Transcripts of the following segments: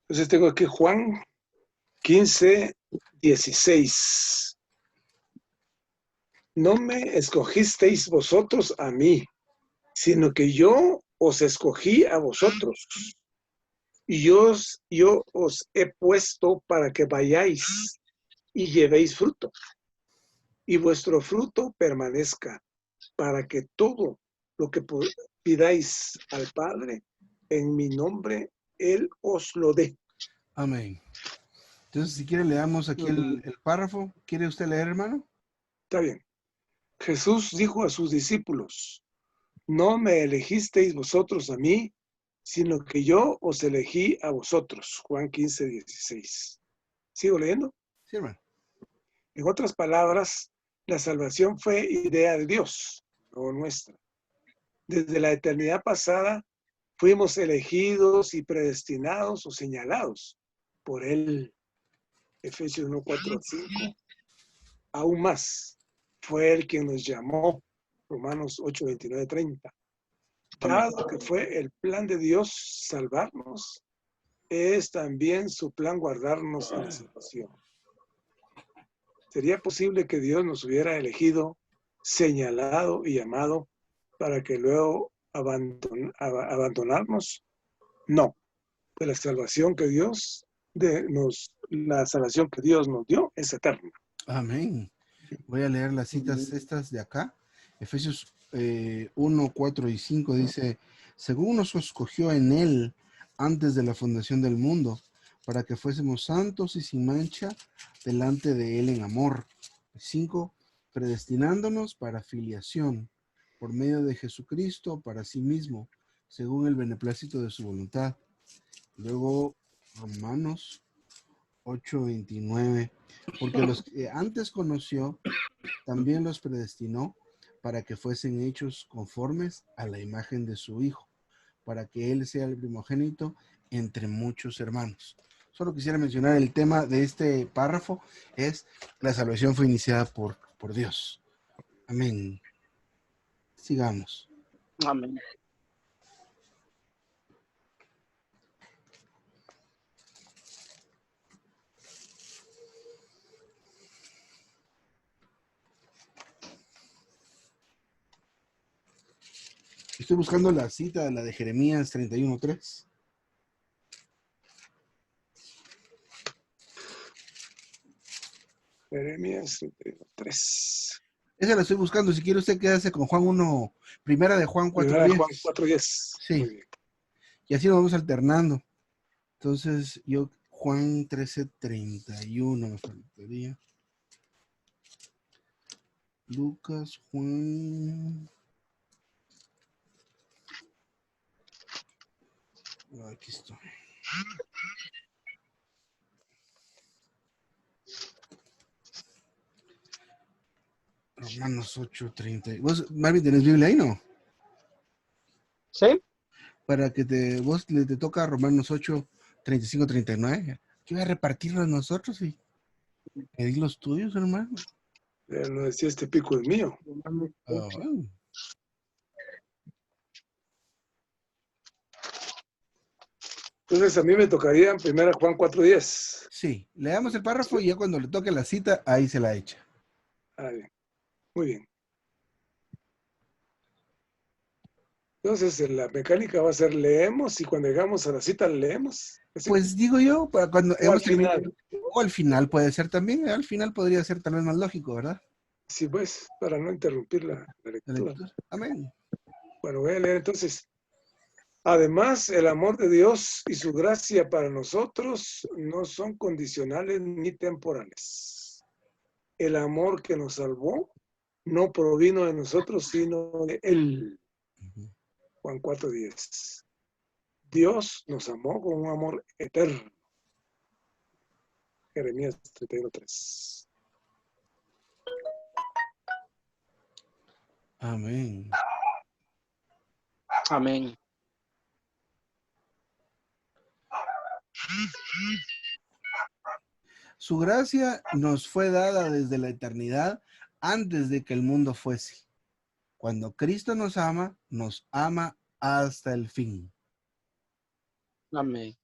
Entonces tengo aquí Juan 15:16. No me escogisteis vosotros a mí, sino que yo os escogí a vosotros. Y yo os he puesto para que vayáis y llevéis fruto, y vuestro fruto permanezca, para que todo lo que pidáis al Padre en mi nombre, Él os lo dé. Amén. Entonces, si quiere, leamos aquí el párrafo. ¿Quiere usted leer, hermano? Está bien. Jesús dijo a sus discípulos, no me elegisteis vosotros a mí, sino que yo os elegí a vosotros. Juan 15:16. ¿Sigo leyendo? Sí, hermano. En otras palabras, la salvación fue idea de Dios, no nuestra. Desde la eternidad pasada fuimos elegidos y predestinados o señalados por Él. Efesios 1:4-5. Aún más, fue Él quien nos llamó. Romanos 8:29-30. Dado que fue el plan de Dios salvarnos, es también su plan guardarnos en la salvación. ¿Sería posible que Dios nos hubiera elegido, señalado y llamado para que luego abandonarnos? No. Pues la salvación que Dios nos dio es eterna. Amén. Voy a leer las citas estas de acá. Efesios 1, 4 y 5 dice, según nos escogió en él antes de la fundación del mundo, para que fuésemos santos y sin mancha delante de él en amor. 5, predestinándonos para filiación por medio de Jesucristo para sí mismo, según el beneplácito de su voluntad. Luego, Romanos 8:29, porque los que antes conoció, también los predestinó para que fuesen hechos conformes a la imagen de su Hijo, para que Él sea el primogénito entre muchos hermanos. Solo quisiera mencionar el tema de este párrafo, es la salvación fue iniciada por Dios. Amén. Sigamos. Amén. Estoy buscando la cita, la de Jeremías 31:3. Jeremías 3. Esa la estoy buscando. Si quiere usted quédese con Juan 1, primera de Juan Primera de 4:10. Juan 4:10. Sí. Muy bien. Y así nos vamos alternando. Entonces, yo, Juan 13:31 me faltaría. Lucas, Juan. Aquí estoy. Romanos 8:30. ¿Vos, Marvin, tenés Biblia ahí, no? ¿Sí? Para que vos te toca Romanos 8:35-39. Yo voy a repartirlo a nosotros y pedí los tuyos, hermano. Lo decía, este pico es mío. Oh. Entonces a mí me tocaría en primera Juan 4:10. Sí, leamos el párrafo y ya cuando le toque la cita, ahí se la echa. Bien. Muy bien. Entonces la mecánica va a ser leemos y cuando llegamos a la cita leemos. ¿Sí? Pues digo yo, para cuando O al final. o al final puede ser también, al final podría ser tal vez más lógico, ¿verdad? Sí, pues, para no interrumpir la La lectura. lectura. Amén. Bueno, voy a leer entonces. Además, el amor de Dios y su gracia para nosotros no son condicionales ni temporales. El amor que nos salvó no provino de nosotros, sino de Él. Juan 4:10. Dios nos amó con un amor eterno. Jeremías 31:3. Amén. Amén. Su gracia nos fue dada desde la eternidad antes de que el mundo fuese. Cuando Cristo nos ama hasta el fin. Amén.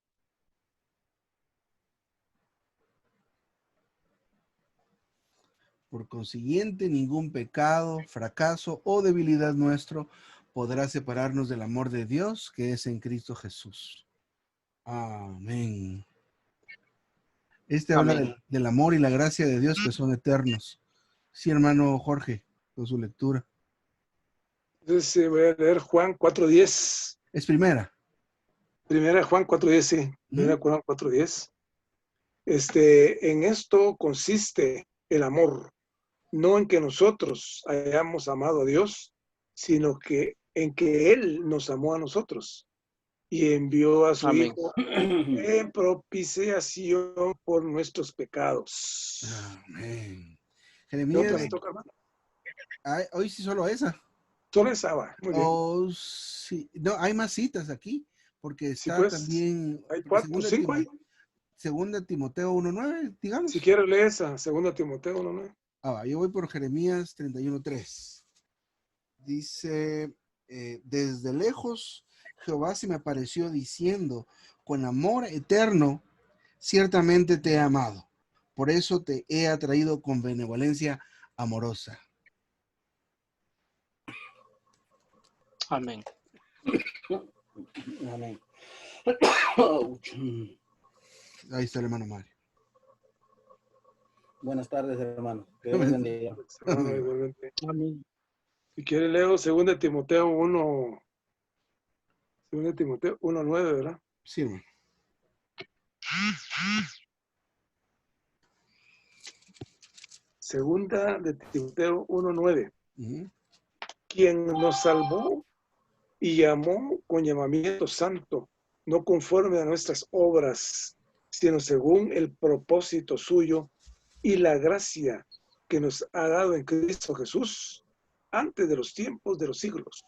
Por consiguiente, ningún pecado, fracaso o debilidad nuestro podrá separarnos del amor de Dios que es en Cristo Jesús. Amén. Habla Amén. del amor y la gracia de Dios que son eternos. Sí, hermano Jorge, con su lectura. Entonces voy a leer Juan 4:10. Es primera. Primera Juan 4:10, sí. Primera Juan 4:10. En esto consiste el amor, no en que nosotros hayamos amado a Dios, sino que en que Él nos amó a nosotros y envió a su Amén. Hijo en propiciación por nuestros pecados. Amén. ¿Qué Jeremías, otra me toca, hermano? hoy sí solo esa. Solo esa va. Muy bien. Oh, sí. No, hay más citas aquí, porque Sí, está pues, también, hay porque 4, 5 ahí. segunda Timoteo 1:9, Si digamos. quieres leer esa, 2 Timoteo 1:9. Yo voy por Jeremías 31:3. Dice, desde lejos Jehová se me apareció diciendo, con amor eterno, ciertamente te he amado. Por eso te he atraído con benevolencia amorosa. Amén. Amén. Ahí está el hermano Mario. Buenas tardes, hermano. Que Dios les bendiga. Hermano, igualmente. Amén. Si quiere leo 2 Timoteo 1, 2 Timoteo 1:9, ¿verdad? Sí, hermano. Segunda de Timoteo 1:9. Uh-huh. Quien nos salvó y llamó con llamamiento santo, no conforme a nuestras obras, sino según el propósito suyo y la gracia que nos ha dado en Cristo Jesús antes de los tiempos de los siglos.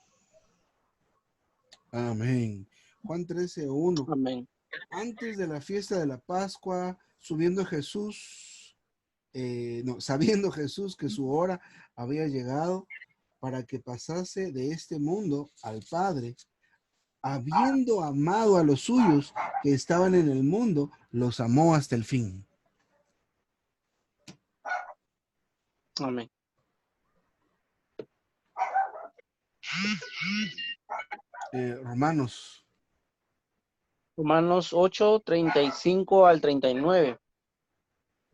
Amén. Juan 13:1. Amén. Antes de la fiesta de la Pascua, sabiendo Jesús que su hora había llegado para que pasase de este mundo al Padre, habiendo amado a los suyos que estaban en el mundo, los amó hasta el fin. Amén. Romanos. Romanos 8, 35 al 39.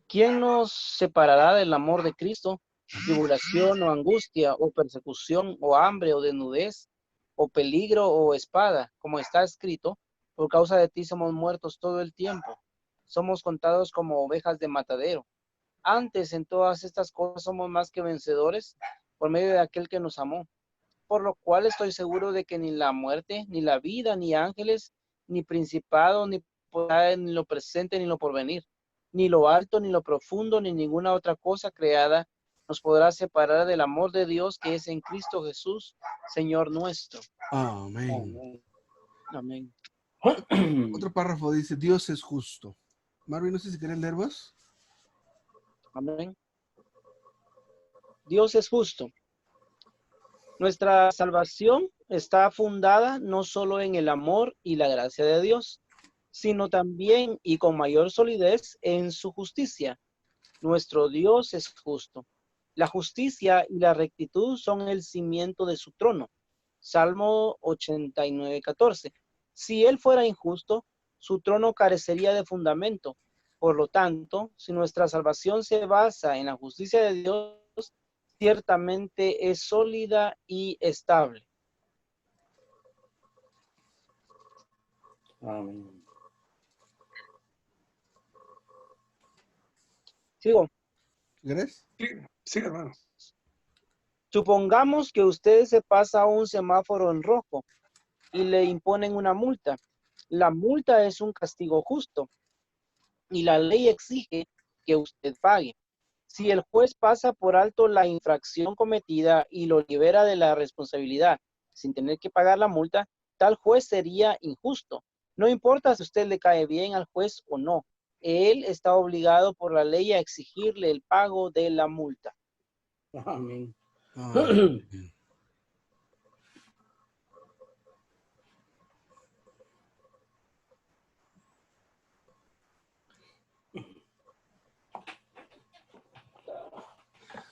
¿Quién nos separará del amor de Cristo? ¿Tribulación o angustia o persecución o hambre o desnudez o peligro o espada? Como está escrito, por causa de ti somos muertos todo el tiempo. Somos contados como ovejas de matadero. Antes, en todas estas cosas somos más que vencedores por medio de aquel que nos amó. Por lo cual estoy seguro de que ni la muerte, ni la vida, ni ángeles, ni principado, ni potestades, ni lo presente, ni lo porvenir, ni lo alto, ni lo profundo, ni ninguna otra cosa creada nos podrá separar del amor de Dios que es en Cristo Jesús, Señor nuestro. Amén. Amén. Otro párrafo dice, Dios es justo. Marvin, no sé si querés leer vos. Amén. Dios es justo. Nuestra salvación está fundada no solo en el amor y la gracia de Dios, sino también y con mayor solidez en su justicia. Nuestro Dios es justo. La justicia y la rectitud son el cimiento de su trono. Salmo 89:14. Si él fuera injusto, su trono carecería de fundamento. Por lo tanto, si nuestra salvación se basa en la justicia de Dios, ciertamente es sólida y estable. Amén. Sigo. ¿Querés? Sí, hermano. Supongamos que usted se pasa un semáforo en rojo y le imponen una multa. La multa es un castigo justo y la ley exige que usted pague. Si el juez pasa por alto la infracción cometida y lo libera de la responsabilidad sin tener que pagar la multa, tal juez sería injusto. No importa si usted le cae bien al juez o no, él está obligado por la ley a exigirle el pago de la multa. Amén. Amén.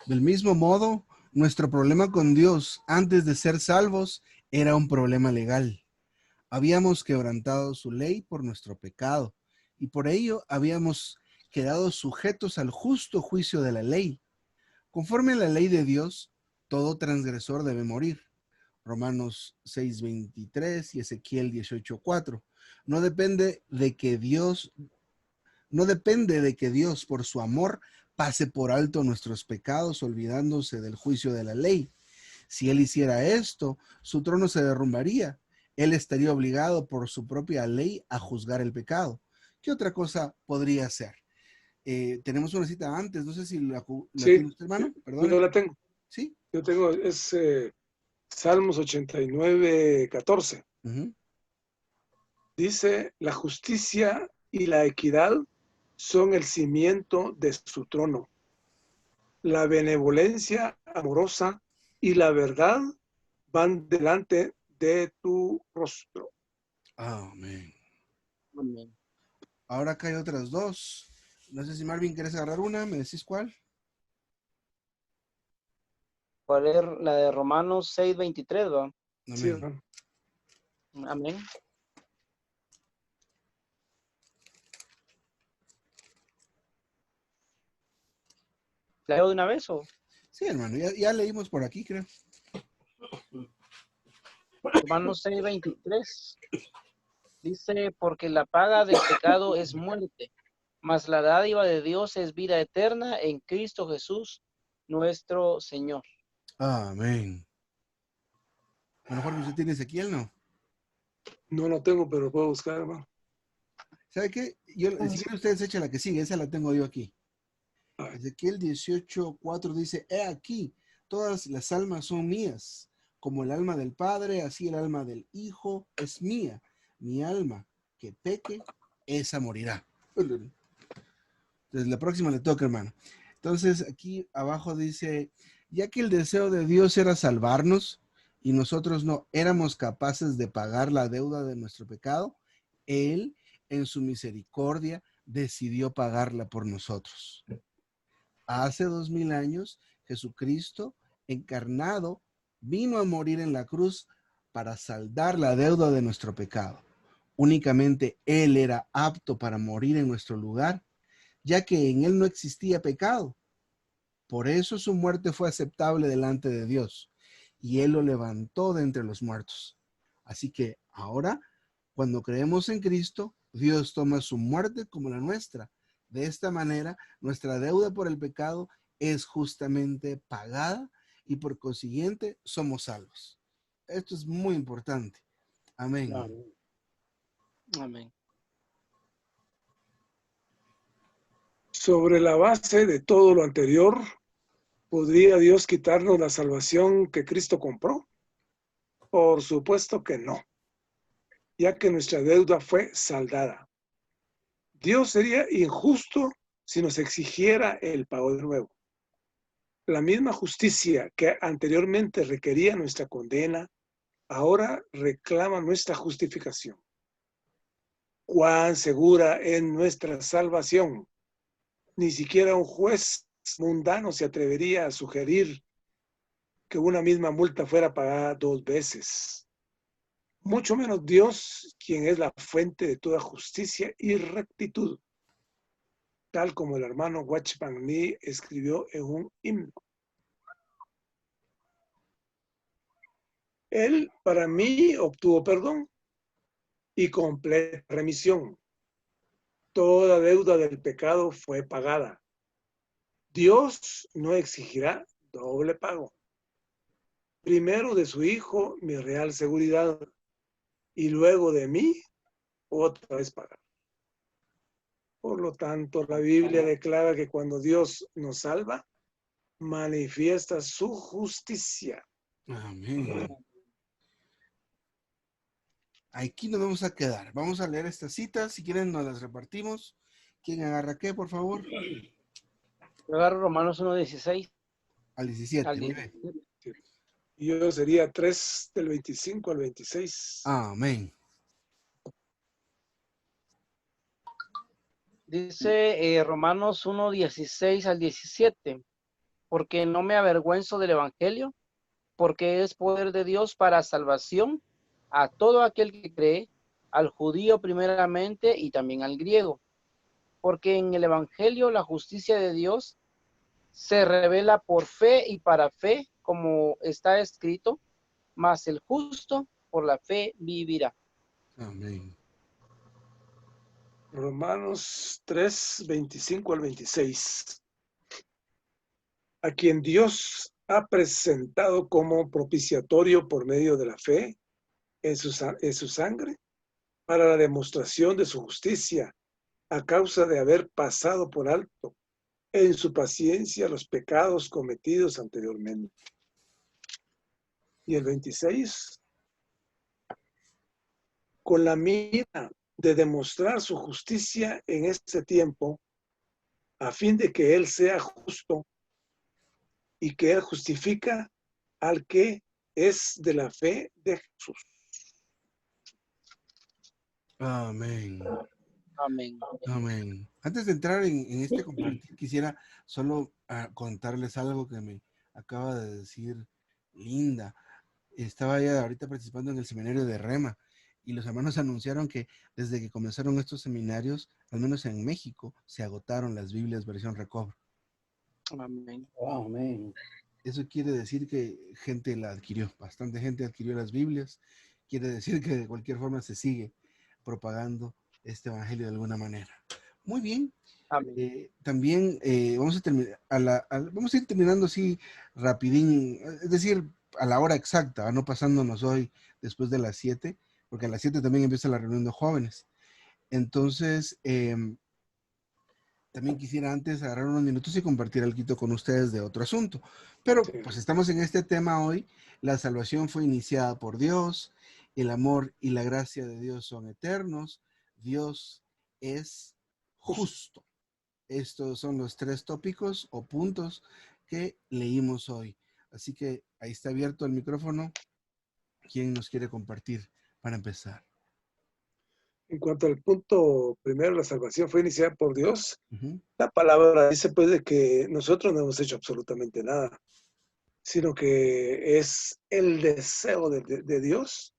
Del mismo modo, nuestro problema con Dios antes de ser salvos era un problema legal. Habíamos quebrantado su ley por nuestro pecado y por ello habíamos quedado sujetos al justo juicio de la ley. Conforme a la ley de Dios, todo transgresor debe morir. Romanos 6:23 y Ezequiel 18:4. No depende de que Dios, no depende de que Dios, por su amor, pase por alto nuestros pecados, olvidándose del juicio de la ley. Si él hiciera esto, su trono se derrumbaría. Él estaría obligado por su propia ley a juzgar el pecado. ¿Qué otra cosa podría hacer? Tenemos una cita antes, no sé si la Sí, tiene usted, hermano, yo perdone. la tengo. ¿Sí? Yo tengo, es Salmos 89:14. Uh-huh. Dice, la justicia y la equidad son el cimiento de su trono. La benevolencia amorosa y la verdad van delante de tu rostro. Amén. Amén. Ahora acá hay otras dos. No sé si Marvin quieres agarrar una, ¿me decís cuál? ¿Cuál es la de Romanos 6:23, va? Sí, Amén. hermano. Amén. ¿La leo de una vez o? Sí, hermano, ya leímos por aquí, creo. Romanos 6:23 dice, porque la paga del pecado es muerte, mas la dádiva de Dios es vida eterna en Cristo Jesús, nuestro Señor. Amén. A lo mejor usted tiene Ezequiel, ¿no? No lo tengo, pero lo puedo buscar, hermano. ¿Sabe qué? Si quieren ustedes echa la que sigue, esa la tengo yo aquí. Ay, Ezequiel 18:4 dice, he aquí, todas las almas son mías, como el alma del Padre, así el alma del Hijo es mía. Mi alma que peque, esa morirá. Entonces, la próxima le toca, hermano. Entonces, aquí abajo dice, ya que el deseo de Dios era salvarnos y nosotros no éramos capaces de pagar la deuda de nuestro pecado, Él, en su misericordia, decidió pagarla por nosotros. Hace 2000 años, Jesucristo, encarnado, vino a morir en la cruz para saldar la deuda de nuestro pecado. Únicamente Él era apto para morir en nuestro lugar, ya que en Él no existía pecado. Por eso su muerte fue aceptable delante de Dios, y Él lo levantó de entre los muertos. Así que ahora, cuando creemos en Cristo, Dios toma su muerte como la nuestra. De esta manera, nuestra deuda por el pecado es justamente pagada y por consiguiente somos salvos. Esto es muy importante. Amén. Amén. Amén. sobre la base de todo lo anterior, ¿podría Dios quitarnos la salvación que Cristo compró? Por supuesto que no, ya que nuestra deuda fue saldada. Dios sería injusto si nos exigiera el pago de nuevo. La misma justicia que anteriormente requería nuestra condena, ahora reclama nuestra justificación. Cuán segura es nuestra salvación. Ni siquiera un juez mundano se atrevería a sugerir que una misma multa fuera pagada 2 veces. Mucho menos Dios, quien es la fuente de toda justicia y rectitud, tal como el hermano Watchman Nee escribió en un himno. Él para mí obtuvo perdón y completa remisión. Toda deuda del pecado fue pagada. Dios no exigirá doble pago. Primero de su Hijo mi real seguridad y luego de mí otra vez pagar. Por lo tanto, la Biblia declara que cuando Dios nos salva, manifiesta su justicia. Amén. Aquí nos vamos a quedar. Vamos a leer estas citas. Si quieren, nos las repartimos. ¿Quién agarra qué, por favor? Yo agarro Romanos 1:16 Al 17. al Muy bien. 17. Y yo sería 3 del 25 al 26. Amén. Dice Romanos 1:16 al 17. porque no me avergüenzo del evangelio, porque es poder de Dios para salvación a todo aquel que cree, al judío primeramente y también al griego. Porque en el evangelio la justicia de Dios se revela por fe y para fe, como está escrito, mas el justo por la fe vivirá. Amén. Romanos 3, 25 al 26. A quien Dios ha presentado como propiciatorio por medio de la fe en su sangre, para la demostración de su justicia, a causa de haber pasado por alto en su paciencia los pecados cometidos anteriormente. Y el 26, con la mira de demostrar su justicia en este tiempo, a fin de que Él sea justo y que Él justifica al que es de la fe de Jesús. Amén. Amén. Amén. Antes de entrar en este compartir, quisiera solo contarles algo que me acaba de decir Linda. Estaba ella ahorita participando en el seminario de Rema y los hermanos anunciaron que desde que comenzaron estos seminarios, al menos en México, se agotaron las Biblias versión recobro. Amén. Amén. Eso quiere decir que gente la adquirió, bastante gente adquirió las Biblias. Quiere decir que de cualquier forma se sigue propagando este evangelio de alguna manera. Muy bien. Amén. También vamos a terminar vamos a ir terminando así rapidín, es decir, a la hora exacta, no pasándonos hoy después de las 7, porque a las 7 también empieza la reunión de jóvenes. Entonces, también quisiera antes agarrar unos minutos y compartir algo con ustedes de otro asunto. Pero Sí. pues estamos en este tema hoy. La salvación fue iniciada por Dios. El amor y la gracia de Dios son eternos. Dios es justo. Estos son los 3 tópicos o puntos que leímos hoy. Así que ahí está abierto el micrófono. ¿Quién nos quiere compartir para empezar? En cuanto al punto primero, la salvación fue iniciada por Dios. Uh-huh. La palabra dice pues de que nosotros no hemos hecho absolutamente nada, sino que es el deseo de Dios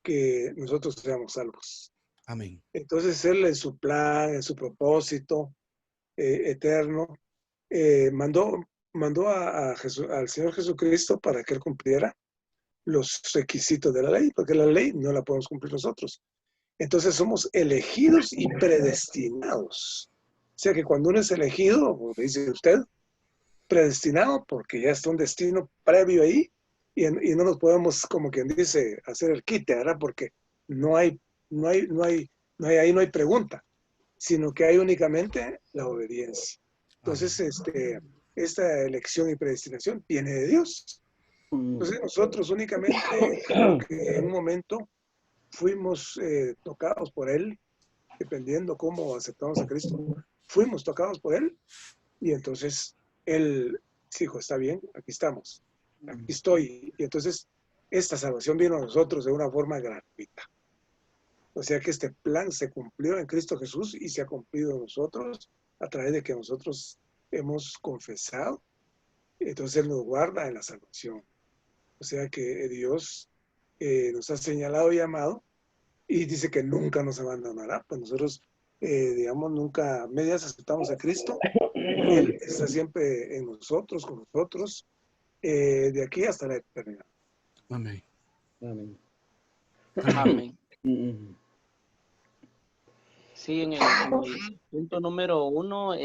que nosotros seamos salvos. Amén. Entonces Él en su plan, en su propósito eterno, mandó al Señor Jesucristo para que Él cumpliera los requisitos de la ley, porque la ley no la podemos cumplir nosotros. Entonces somos elegidos y predestinados. O sea que cuando uno es elegido, como dice usted, predestinado, porque ya está un destino previo ahí, y no nos podemos, como quien dice, hacer el quite, ¿verdad? Porque ahí no hay pregunta, sino que hay únicamente la obediencia. Entonces, esta elección y predestinación viene de Dios. Entonces nosotros únicamente, que en un momento fuimos tocados por Él, dependiendo cómo aceptamos a Cristo, fuimos tocados por Él, y entonces Él dijo, está bien, aquí estamos, aquí estoy. Y entonces esta salvación vino a nosotros de una forma gratuita. O sea que este plan se cumplió en Cristo Jesús y se ha cumplido en nosotros a través de que nosotros hemos confesado. Entonces Él nos guarda en la salvación. O sea que Dios nos ha señalado y amado y dice que nunca nos abandonará. Pues nosotros, digamos, nunca medias aceptamos a Cristo. Él está siempre en nosotros, con nosotros, de aquí hasta la eternidad. Amén. Amén. Amén. Mm. Sí, en el punto número 1,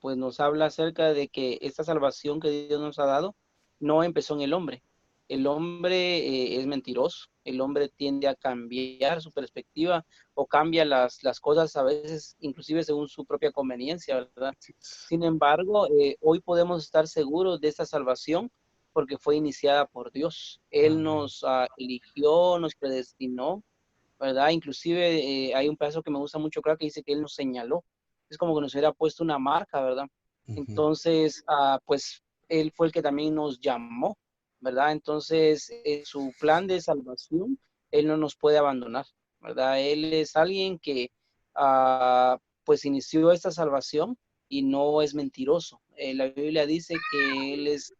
pues nos habla acerca de que esta salvación que Dios nos ha dado no empezó en el hombre. El hombre es mentiroso, el hombre tiende a cambiar su perspectiva o cambia las cosas a veces, inclusive según su propia conveniencia, ¿verdad? Sin embargo, hoy podemos estar seguros de esta salvación porque fue iniciada por Dios. Él nos eligió, nos predestinó, ¿verdad? Inclusive hay un pedazo que me gusta mucho, creo que dice que Él nos señaló. Es como que nos hubiera puesto una marca, ¿verdad? Uh-huh. Entonces, pues Él fue el que también nos llamó, ¿verdad? Entonces, su plan de salvación, Él no nos puede abandonar, ¿verdad? Él es alguien que, pues, inició esta salvación y no es mentiroso, La Biblia dice que Él es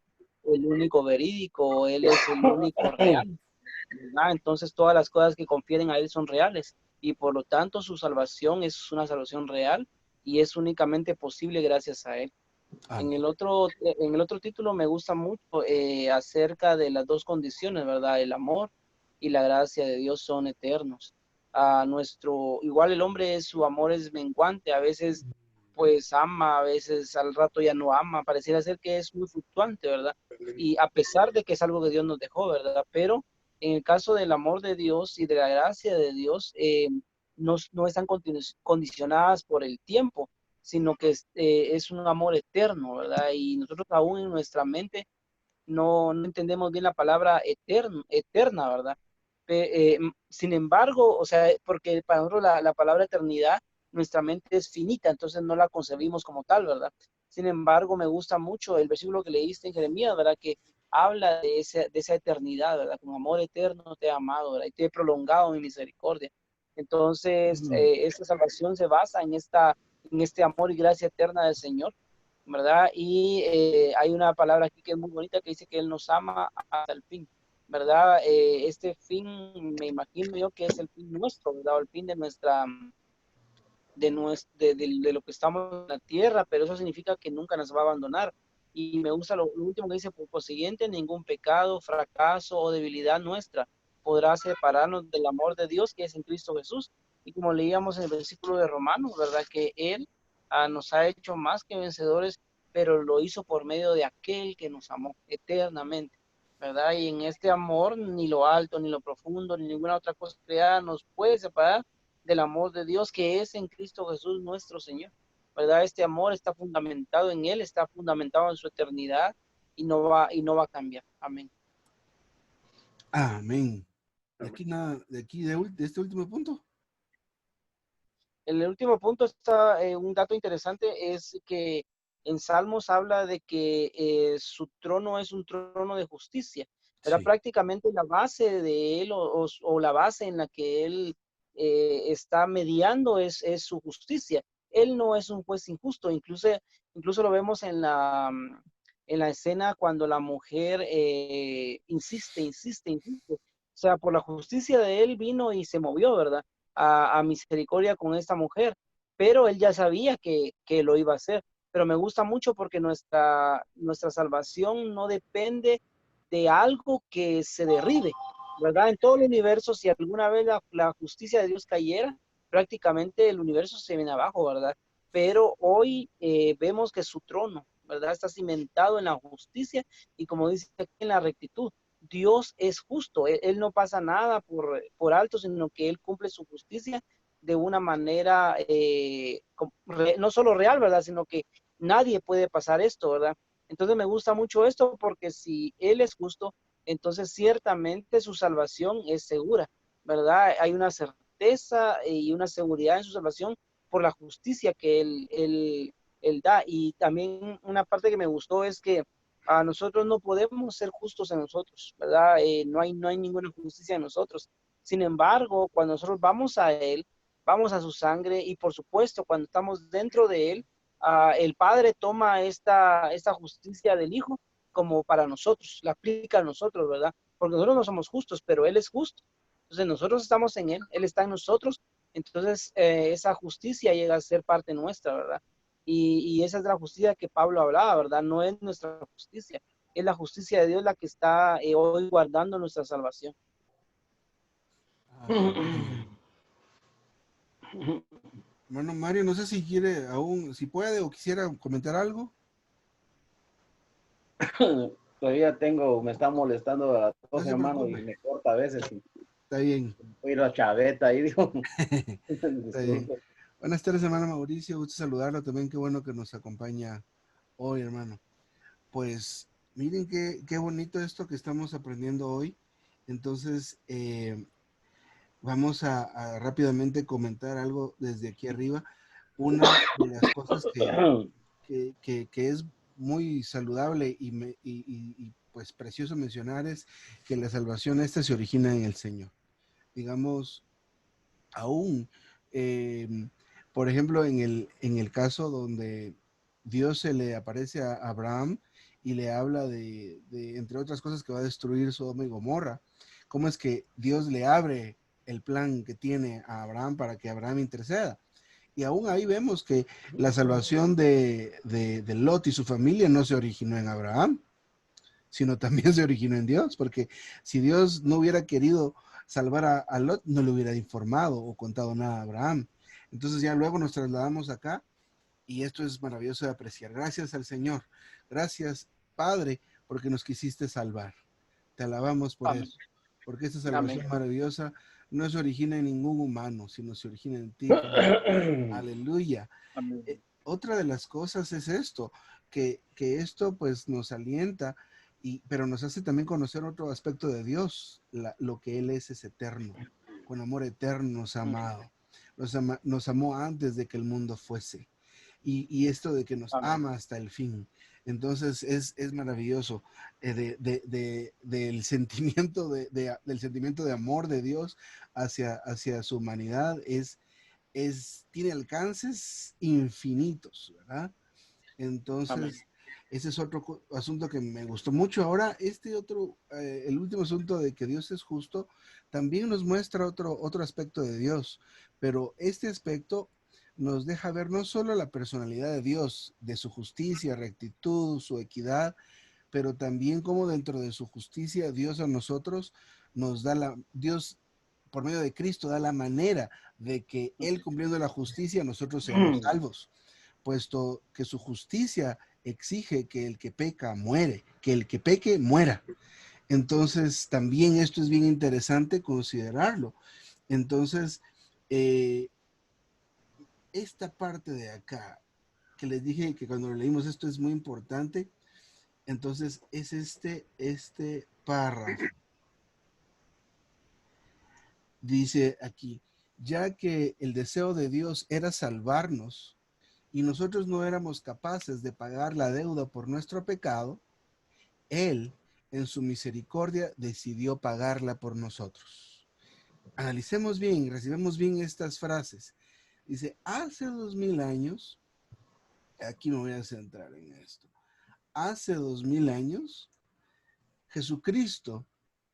el único verídico, Él es el único real, ¿verdad? Entonces todas las cosas que confieren a Él son reales y por lo tanto su salvación es una salvación real y es únicamente posible gracias a Él. Amén. En el otro título me gusta mucho acerca de las dos condiciones, ¿verdad? El amor y la gracia de Dios son eternos. Igual el hombre, su amor es menguante, a veces pues ama, a veces al rato ya no ama, pareciera ser que es muy fluctuante, ¿verdad? Y a pesar de que es algo que Dios nos dejó, ¿verdad? Pero en el caso del amor de Dios y de la gracia de Dios, no están condicionadas por el tiempo, sino que es un amor eterno, ¿verdad? Y nosotros aún en nuestra mente no entendemos bien la palabra eterna, ¿verdad? Sin embargo, o sea, porque para nosotros la palabra eternidad, nuestra mente es finita, entonces no la concebimos como tal, ¿verdad? Sin embargo, me gusta mucho el versículo que leíste en Jeremías, ¿verdad? Que habla de esa eternidad, ¿verdad? Como amor eterno te he amado, ¿verdad? Y te he prolongado mi misericordia. Entonces, esta salvación se basa en este amor y gracia eterna del Señor, ¿verdad? Y hay una palabra aquí que es muy bonita que dice que Él nos ama hasta el fin, ¿verdad? Este fin, me imagino yo que es el fin nuestro, ¿verdad? O el fin de de lo que estamos en la tierra, pero eso significa que nunca nos va a abandonar. Y me gusta lo último que dice, por consiguiente, ningún pecado, fracaso o debilidad nuestra podrá separarnos del amor de Dios que es en Cristo Jesús. Y como leíamos en el versículo de Romanos, ¿verdad? Que Él nos ha hecho más que vencedores, pero lo hizo por medio de aquel que nos amó eternamente, ¿verdad? Y en este amor, ni lo alto, ni lo profundo, ni ninguna otra cosa creada nos puede separar del amor de Dios que es en Cristo Jesús nuestro Señor, ¿verdad? Este amor está fundamentado en Él, está fundamentado en su eternidad y no va a cambiar. Amén. Amén. De aquí nada, de este último punto. En el último punto está un dato interesante, es que en Salmos habla de que su trono es un trono de justicia, ¿verdad? Sí. Prácticamente la base de él o la base en la que él está mediando es su justicia. Él no es un juez injusto, incluso lo vemos en la escena cuando la mujer insiste. O sea, por la justicia de él vino y se movió, ¿verdad? A misericordia con esta mujer, pero él ya sabía que lo iba a hacer. Pero me gusta mucho porque nuestra salvación no depende de algo que se derribe, ¿verdad? En todo el universo, si alguna vez la justicia de Dios cayera, prácticamente el universo se viene abajo, ¿verdad? Pero hoy vemos que su trono, ¿verdad? Está cimentado en la justicia y como dice aquí, en la rectitud. Dios es justo, él no pasa nada por alto, sino que Él cumple su justicia de una manera no solo real, ¿verdad? Sino que nadie puede pasar esto, ¿verdad? Entonces me gusta mucho esto porque si Él es justo, entonces ciertamente su salvación es segura, ¿verdad? Hay una certeza y una seguridad en su salvación por la justicia que él da. Y también una parte que me gustó es que a nosotros no podemos ser justos en nosotros, ¿verdad? No hay ninguna justicia en nosotros. Sin embargo, cuando nosotros vamos a Él, vamos a su sangre y por supuesto, cuando estamos dentro de Él, el Padre toma esta justicia del Hijo como para nosotros, la aplica a nosotros, ¿verdad? Porque nosotros no somos justos, pero Él es justo. Entonces nosotros estamos en Él, Él está en nosotros, entonces esa justicia llega a ser parte nuestra, ¿verdad? Y esa es la justicia que Pablo hablaba, ¿verdad? No es nuestra justicia, es la justicia de Dios la que está hoy guardando nuestra salvación. Amén. Hermano Mario, no sé si quiere aún, si puede o quisiera comentar algo. Todavía me está molestando a No todos, se hermano, y preocupe. me corta a veces. Y Está bien. voy a ir a Chaveta ahí, digo. Está bien. Disculpe. Buenas tardes, hermano Mauricio. Gusto saludarlo también. Qué bueno que nos acompaña hoy, hermano. Pues miren qué bonito esto que estamos aprendiendo hoy. Entonces, vamos a rápidamente comentar algo desde aquí arriba. Una de las cosas que es muy saludable y, pues precioso mencionar es que la salvación esta se origina en el Señor. Digamos, aún, por ejemplo, en el caso donde Dios se le aparece a Abraham y le habla entre otras cosas, que va a destruir Sodoma y Gomorra. ¿Cómo es que Dios le abre el plan que tiene a Abraham para que Abraham interceda? Y aún ahí vemos que la salvación de Lot y su familia no se originó en Abraham, sino también se originó en Dios, porque si Dios no hubiera querido salvar a Lot, no le hubiera informado o contado nada a Abraham. Entonces ya luego nos trasladamos acá y esto es maravilloso de apreciar. Gracias al Señor. Gracias, Padre, porque nos quisiste salvar. Te alabamos por Amén. eso, porque esta salvación Amén. maravillosa no se origina en ningún humano, sino se origina en ti, Padre. Aleluya. Amén. Otra de las cosas es esto, que esto pues nos alienta, pero nos hace también conocer otro aspecto de Dios. Lo que Él es eterno, con amor eterno nos ha amado, nos amó antes de que el mundo fuese, y esto de que nos Amén. ama hasta el fin. Entonces es maravilloso, del sentimiento del sentimiento de amor de Dios hacia su humanidad. Tiene alcances infinitos, ¿verdad? Entonces, Amén. ese es otro asunto que me gustó mucho. Ahora, el último asunto de que Dios es justo, también nos muestra otro aspecto de Dios, pero este aspecto nos deja ver no solo la personalidad de Dios, de su justicia, rectitud, su equidad, pero también cómo dentro de su justicia Dios a nosotros Dios por medio de Cristo da la manera de que Él, cumpliendo la justicia, nosotros seamos salvos, puesto que su justicia exige que el que peca muere, que el que peque muera. Entonces, también esto es bien interesante considerarlo. Entonces, esta parte de acá, que les dije que cuando leímos esto es muy importante, entonces es este párrafo. Dice aquí, ya que el deseo de Dios era salvarnos y nosotros no éramos capaces de pagar la deuda por nuestro pecado, Él, en su misericordia, decidió pagarla por nosotros. Analicemos bien, recibamos bien estas frases. Dice, hace 2000 años, aquí me voy a centrar en esto. Hace 2000 años, Jesucristo,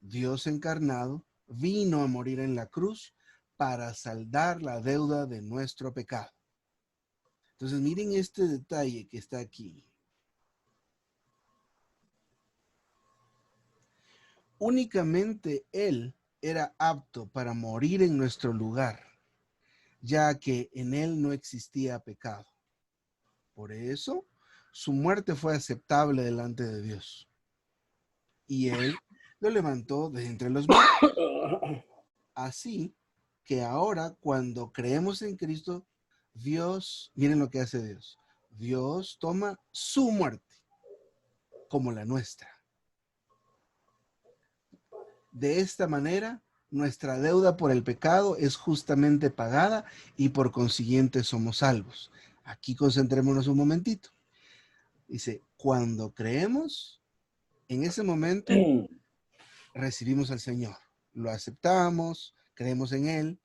Dios encarnado, vino a morir en la cruz para saldar la deuda de nuestro pecado. Entonces, miren este detalle que está aquí. Únicamente Él era apto para morir en nuestro lugar, ya que en Él no existía pecado. Por eso, su muerte fue aceptable delante de Dios. Y Él lo levantó de entre los muertos. Así que ahora, cuando creemos en Cristo, Dios, miren lo que hace Dios. Dios toma su muerte como la nuestra. De esta manera, nuestra deuda por el pecado es justamente pagada y por consiguiente somos salvos. Aquí concentrémonos un momentito. Dice, cuando creemos, en ese momento recibimos al Señor. Lo aceptamos, creemos en Él,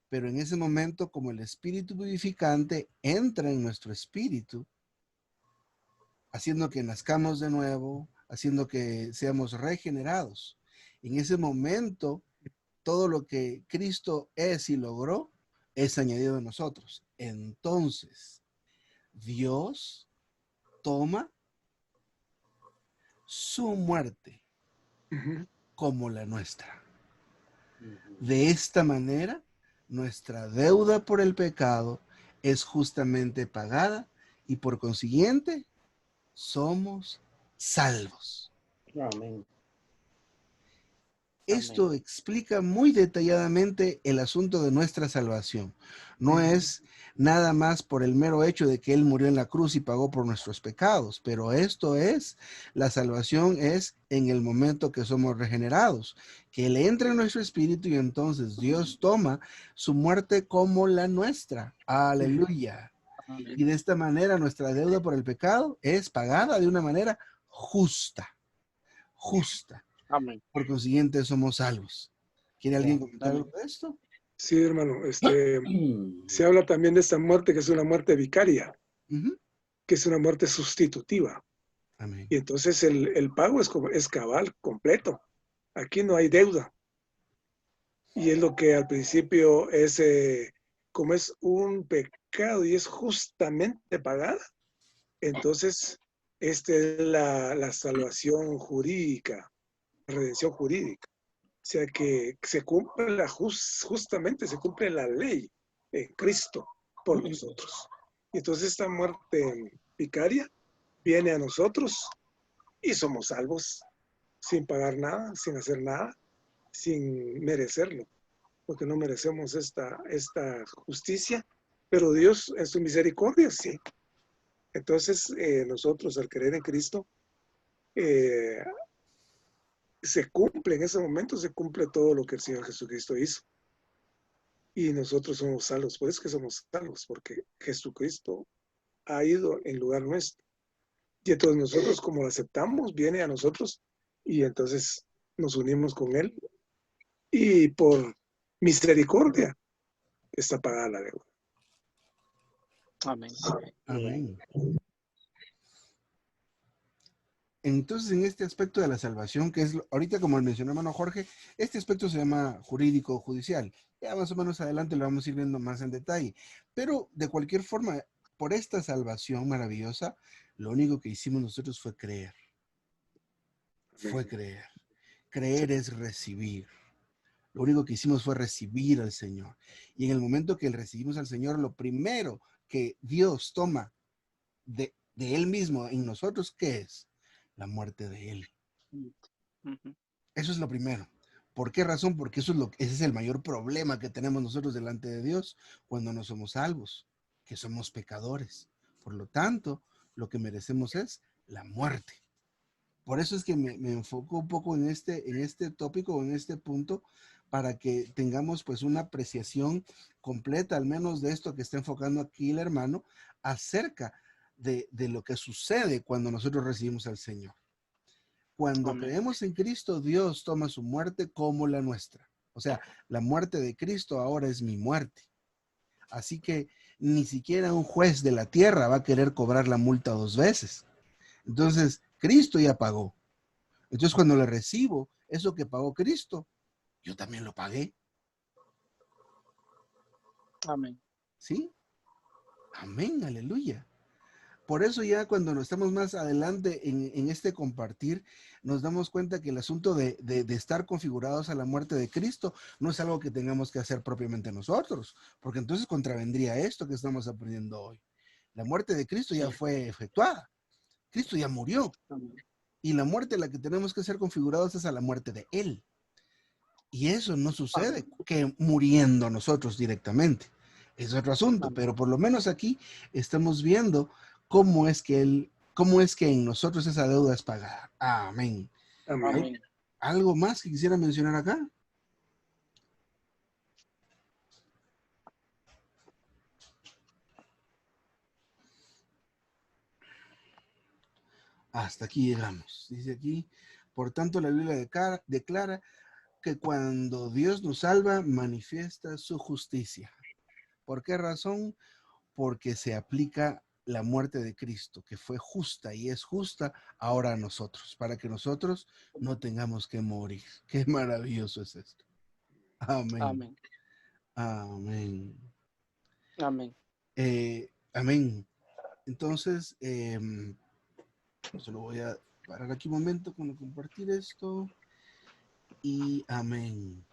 pero en ese momento, como el Espíritu vivificante entra en nuestro espíritu, haciendo que nazcamos de nuevo, haciendo que seamos regenerados. En ese momento, todo lo que Cristo es y logró es añadido a nosotros. Entonces, Dios toma su muerte como la nuestra. De esta manera, nuestra deuda por el pecado es justamente pagada y por consiguiente somos salvos. Amén. Esto explica muy detalladamente el asunto de nuestra salvación. No es nada más por el mero hecho de que Él murió en la cruz y pagó por nuestros pecados, pero la salvación es en el momento que somos regenerados, que Él entra en nuestro espíritu y entonces Dios toma su muerte como la nuestra. Aleluya. Y de esta manera nuestra deuda por el pecado es pagada de una manera justa. Amén. Por consiguiente, somos salvos. ¿Quiere alguien comentar algo de esto? Sí, hermano. Se habla también de esta muerte, que es una muerte vicaria, que es una muerte sustitutiva. Amén. Y entonces el pago es cabal, completo. Aquí no hay deuda. Y es lo que al principio es, como es un pecado y es justamente pagada, entonces esta es la salvación jurídica, la redención jurídica. O sea que se cumple justamente se cumple la ley en Cristo por nosotros. Y entonces esta muerte vicaria viene a nosotros y somos salvos sin pagar nada, sin hacer nada, sin merecerlo, porque no merecemos esta justicia, pero Dios en su misericordia sí. Entonces nosotros al creer en Cristo, eh, se cumple, en ese momento se cumple todo lo que el Señor Jesucristo hizo. Y nosotros somos salvos, por eso es que somos salvos, porque Jesucristo ha ido en lugar nuestro. Y entonces nosotros, como lo aceptamos, viene a nosotros y entonces nos unimos con Él. Y por misericordia está pagada la deuda. Amén. Amén. Entonces, en este aspecto de la salvación, que es ahorita como mencionó hermano Jorge, este aspecto se llama jurídico judicial. Ya más o menos adelante lo vamos a ir viendo más en detalle. Pero de cualquier forma, por esta salvación maravillosa, lo único que hicimos nosotros fue creer. Fue creer. Creer es recibir. Lo único que hicimos fue recibir al Señor. Y en el momento que recibimos al Señor, lo primero que Dios toma de Él mismo en nosotros, ¿qué es? La muerte de Él. Ujú. Eso es lo primero. ¿Por qué razón? Porque ese es el mayor problema que tenemos nosotros delante de Dios cuando no somos salvos, que somos pecadores. Por lo tanto, lo que merecemos es la muerte. Por eso es que me enfoco un poco en este tópico, en este punto, para que tengamos pues una apreciación completa, al menos de esto que está enfocando aquí el hermano, acerca de lo que sucede cuando nosotros recibimos al Señor. Cuando Amén. creemos en Cristo, Dios toma su muerte como la nuestra. O sea, la muerte de Cristo ahora es mi muerte. Así que ni siquiera un juez de la tierra va a querer cobrar la multa 2 veces. Entonces, Cristo ya pagó. Entonces, cuando le recibo eso que pagó Cristo, yo también lo pagué. Amén. ¿Sí? Amén, aleluya. Por eso ya cuando nos estamos más adelante en este compartir, nos damos cuenta que el asunto de estar configurados a la muerte de Cristo no es algo que tengamos que hacer propiamente nosotros, porque entonces contravendría esto que estamos aprendiendo hoy. La muerte de Cristo ya fue efectuada. Cristo ya murió. Amén. Y la muerte a la que tenemos que ser configurados es a la muerte de Él. Y eso no sucede que muriendo nosotros directamente. Es otro asunto, Amén. pero por lo menos aquí estamos viendo cómo es que en nosotros esa deuda es pagada. Amén. Amén. Amén. ¿Algo más que quisiera mencionar acá? Hasta aquí llegamos. Dice aquí, por tanto la Biblia declara que cuando Dios nos salva, manifiesta su justicia. ¿Por qué razón? Porque se aplica la muerte de Cristo, que fue justa y es justa ahora a nosotros, para que nosotros no tengamos que morir. Qué maravilloso es esto. Amén. Amén. Amén. Amén. Amén. Entonces, solo voy a parar aquí un momento con compartir esto. Y amén.